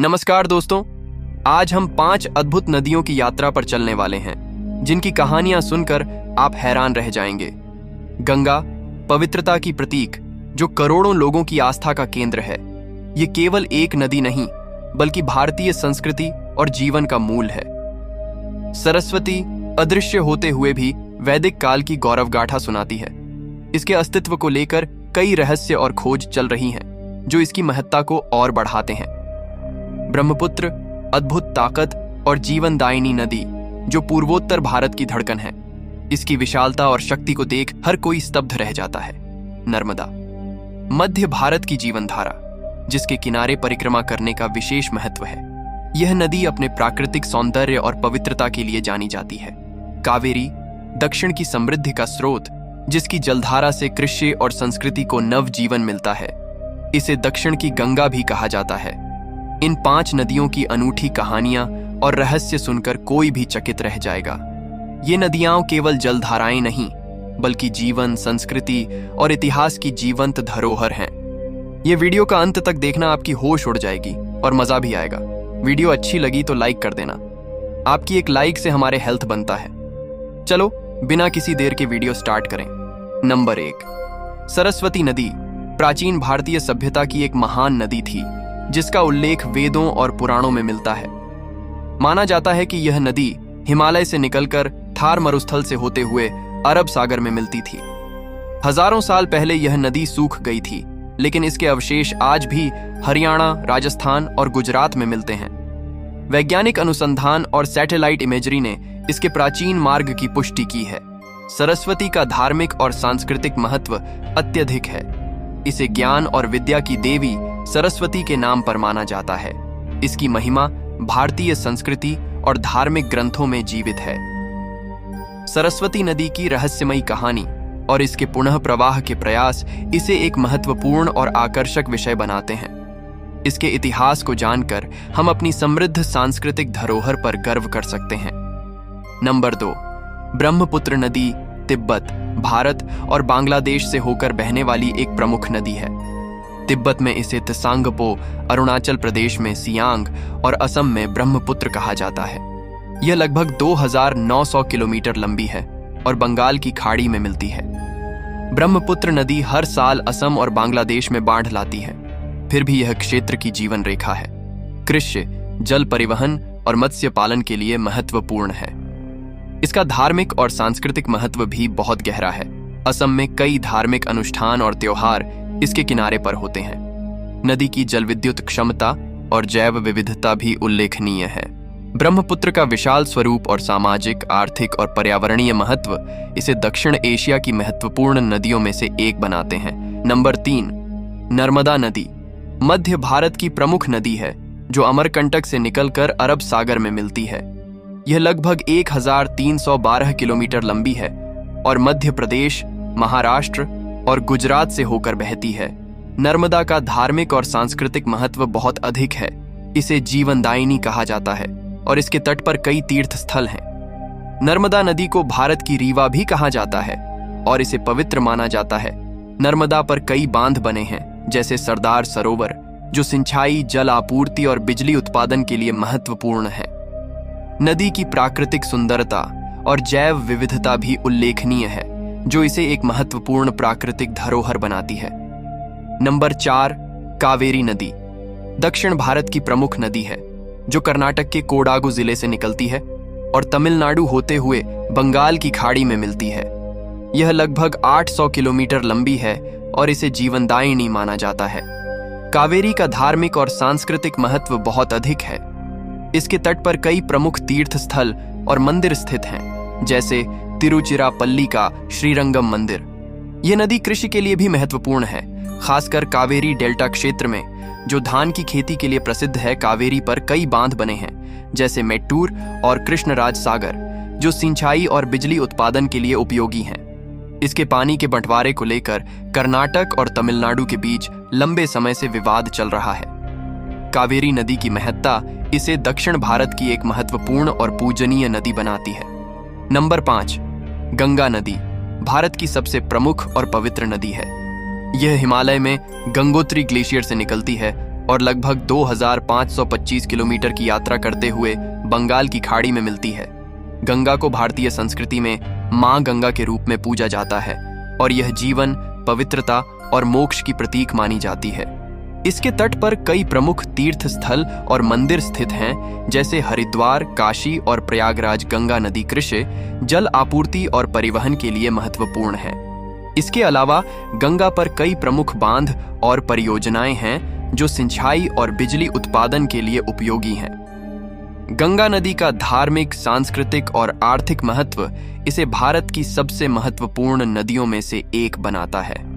नमस्कार दोस्तों, आज हम 5 अद्भुत नदियों की यात्रा पर चलने वाले हैं जिनकी कहानियां सुनकर आप हैरान रह जाएंगे। गंगा, पवित्रता की प्रतीक जो करोड़ों लोगों की आस्था का केंद्र है। ये केवल एक नदी नहीं बल्कि भारतीय संस्कृति और जीवन का मूल है। सरस्वती अदृश्य होते हुए भी वैदिक काल की गौरव गाथा सुनाती है। इसके अस्तित्व को लेकर कई रहस्य और खोज चल रही हैं जो इसकी महत्ता को और बढ़ाते हैं। ब्रह्मपुत्र अद्भुत ताकत और जीवनदायिनी नदी जो पूर्वोत्तर भारत की धड़कन है। इसकी विशालता और शक्ति को देख हर कोई स्तब्ध रह जाता है। नर्मदा, मध्य भारत की जीवनधारा जिसके किनारे परिक्रमा करने का विशेष महत्व है। यह नदी अपने प्राकृतिक सौंदर्य और पवित्रता के लिए जानी जाती है। कावेरी, दक्षिण की समृद्धि का स्रोत जिसकी जलधारा से कृषि और संस्कृति को नव जीवन मिलता है। इसे दक्षिण की गंगा भी कहा जाता है। इन 5 नदियों की अनूठी कहानियां और रहस्य सुनकर कोई भी चकित रह जाएगा। ये नदियां केवल जलधाराएं नहीं बल्कि जीवन, संस्कृति और इतिहास की जीवंत धरोहर हैं। ये वीडियो का अंत तक देखना, आपकी होश उड़ जाएगी और मजा भी आएगा। वीडियो अच्छी लगी तो लाइक कर देना। आपकी एक लाइक से हमारे हेल्थ बनता है। चलो बिना किसी देर के वीडियो स्टार्ट करें। नंबर 1, सरस्वती नदी प्राचीन भारतीय सभ्यता की एक महान नदी थी जिसका उल्लेख वेदों और पुराणों में मिलता है। माना जाता है कि यह नदी हिमालय से निकलकर थार मरुस्थल से होते हुए अरब सागर में मिलती थी। हजारों साल पहले यह नदी सूख गई थी, लेकिन इसके अवशेष आज भी हरियाणा, राजस्थान और गुजरात में मिलते हैं। वैज्ञानिक अनुसंधान और सैटेलाइट इमेजरी ने इसके प्राचीन मार्ग की पुष्टि की है। सरस्वती का धार्मिक और सांस्कृतिक महत्व अत्यधिक है। इसे ज्ञान और विद्या की देवी सरस्वती के नाम पर माना जाता है। इसकी महिमा भारतीय संस्कृति और धार्मिक ग्रंथों में जीवित है। सरस्वती नदी की रहस्यमयी कहानी और इसके पुनः प्रवाह के प्रयास इसे एक महत्वपूर्ण और आकर्षक विषय बनाते हैं। इसके इतिहास को जानकर हम अपनी समृद्ध सांस्कृतिक धरोहर पर गर्व कर सकते हैं। नंबर 2, ब्रह्मपुत्र नदी तिब्बत, भारत और बांग्लादेश से होकर बहने वाली एक प्रमुख नदी है। तिब्बत में इसे त्सांगपो, अरुणाचल प्रदेश में सियांग और असम में ब्रह्मपुत्र कहा जाता है। यह लगभग 2900 किलोमीटर लंबी है और बंगाल की खाड़ी में मिलती है। ब्रह्मपुत्र नदी हर साल असम और बांग्लादेश में बाढ़ लाती है, फिर भी यह क्षेत्र की जीवन रेखा है। कृषि, जल परिवहन और मत्स्य पालन के लिए महत्वपूर्ण है। इसका धार्मिक और सांस्कृतिक महत्व भी बहुत गहरा है। असम में कई धार्मिक अनुष्ठान और त्योहार इसके किनारे पर होते हैं। नदी की जल विद्युत क्षमता और जैव विविधता भी उल्लेखनीय है। ब्रह्मपुत्र का विशाल स्वरूप और सामाजिक, आर्थिक और पर्यावरणीय महत्व इसे दक्षिण एशिया की महत्वपूर्ण नदियों में से एक बनाते हैं। नंबर 3, नर्मदा नदी मध्य भारत की प्रमुख नदी है जो अमरकंटक से निकलकर अरब सागर में मिलती है। यह लगभग 1312 किलोमीटर लंबी है और मध्य प्रदेश, महाराष्ट्र और गुजरात से होकर बहती है। नर्मदा का धार्मिक और सांस्कृतिक महत्व बहुत अधिक है। इसे जीवनदायिनी कहा जाता है और इसके तट पर कई तीर्थ स्थल हैं। नर्मदा नदी को भारत की रीवा भी कहा जाता है और इसे पवित्र माना जाता है। नर्मदा पर कई बांध बने हैं जैसे सरदार सरोवर जो सिंचाई, जल आपूर्ति और बिजली उत्पादन के लिए महत्वपूर्ण है। नदी की प्राकृतिक सुंदरता और जैव विविधता भी उल्लेखनीय है जो इसे एक महत्वपूर्ण प्राकृतिक धरोहर बनाती है। नंबर 4, कावेरी नदी दक्षिण भारत की प्रमुख नदी है जो कर्नाटक के कोडागु जिले से निकलती है और तमिलनाडु होते हुए बंगाल की खाड़ी में मिलती है। यह लगभग 800 किलोमीटर लंबी है और इसे जीवनदायिनी माना जाता है। कावेरी का धार्मिक और सांस्कृतिक महत्व बहुत अधिक है। इसके तट पर कई प्रमुख तीर्थ स्थल और मंदिर स्थित हैं जैसे तिरुचिरापल्ली का श्रीरंगम मंदिर। यह नदी कृषि के लिए भी महत्वपूर्ण है, खासकर कावेरी डेल्टा क्षेत्र में जो धान की खेती के लिए प्रसिद्ध है। कावेरी पर कई बांध बने हैं जैसे मेट्टूर और कृष्णराज सागर जो सिंचाई और बिजली उत्पादन के लिए उपयोगी हैं। इसके पानी के बंटवारे को लेकर कर्नाटक और तमिलनाडु के बीच लंबे समय से विवाद चल रहा है। कावेरी नदी की महत्ता इसे दक्षिण भारत की एक महत्वपूर्ण और पूजनीय नदी बनाती है। नंबर 5, गंगा नदी भारत की सबसे प्रमुख और पवित्र नदी है। यह हिमालय में गंगोत्री ग्लेशियर से निकलती है और लगभग 2525 किलोमीटर की यात्रा करते हुए बंगाल की खाड़ी में मिलती है। गंगा को भारतीय संस्कृति में मां गंगा के रूप में पूजा जाता है और यह जीवन, पवित्रता और मोक्ष की प्रतीक मानी जाती है। इसके तट पर कई प्रमुख तीर्थ स्थल और मंदिर स्थित हैं, जैसे हरिद्वार, काशी और प्रयागराज। गंगा नदी कृषि, जल आपूर्ति और परिवहन के लिए महत्वपूर्ण है। इसके अलावा गंगा पर कई प्रमुख बांध और परियोजनाएं हैं जो सिंचाई और बिजली उत्पादन के लिए उपयोगी हैं। गंगा नदी का धार्मिक, सांस्कृतिक और आर्थिक महत्व इसे भारत की सबसे महत्वपूर्ण नदियों में से एक बनाता है।